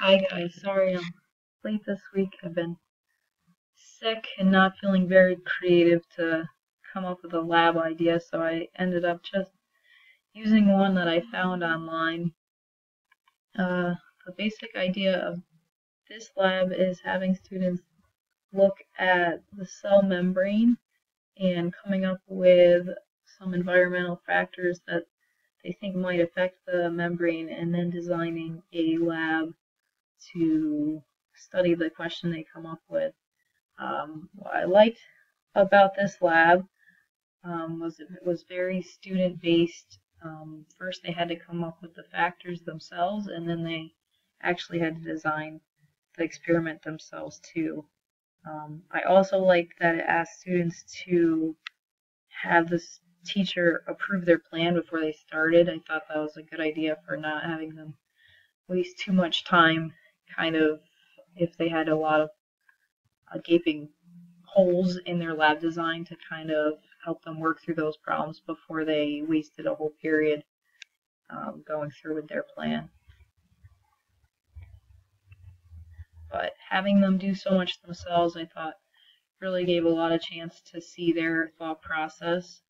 Hi guys, sorry I'm late this week. I've been sick and not feeling very creative to come up with a lab idea, so I ended up just using one that I found online. Uh, the basic idea of this lab is having students look at the cell membrane and coming up with some environmental factors that they think might affect the membrane, and then designing a lab to study the question they come up with. What I liked about this lab was it was very student based. First, they had to come up with the factors themselves, and then they actually had to design the experiment themselves too. I also liked that it asked students to have this teacher approve their plan before they started. I thought that was a good idea for not having them waste too much time, kind of, if they had a lot of gaping holes in their lab design, to kind of help them work through those problems before they wasted a whole period going through with their plan. But having them do so much themselves, I thought, really gave a lot of chance to see their thought process,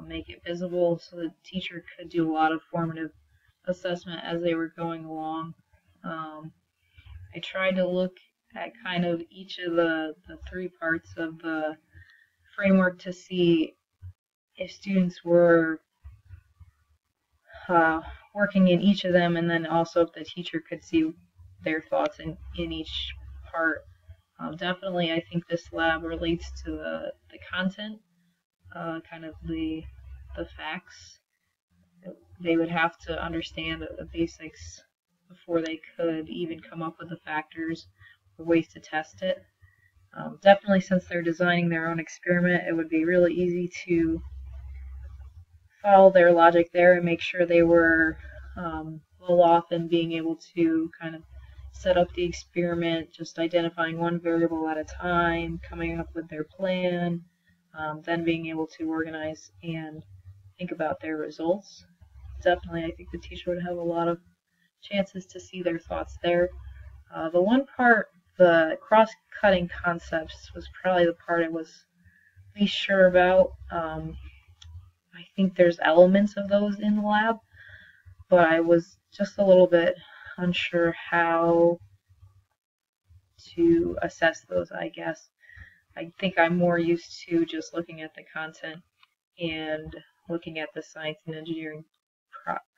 make it visible so the teacher could do a lot of formative assessment as they were going along. Um, I tried to look at kind of each of the three parts of the framework to see if students were uh, working in each of them, and then also if the teacher could see their thoughts in each part. Definitely, I think this lab relates to the content, kind of the facts. They would have to understand the basics before they could even come up with the factors or ways to test it. Definitely, since they're designing their own experiment, it would be really easy to follow their logic there and make sure they were well off in being able to kind of set up the experiment, just identifying one variable at a time, coming up with their plan, then being able to organize and think about their results. Definitely, I think the teacher would have a lot of chances to see their thoughts there. The one part, the cross-cutting concepts, was probably the part I was least sure about. I think there's elements of those in the lab, but I was just a little bit unsure how to assess those, I guess. I think I'm more used to just looking at the content and looking at the science and engineering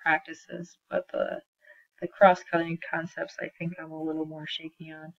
practices, but the cross-cutting concepts I think I'm a little more shaky on.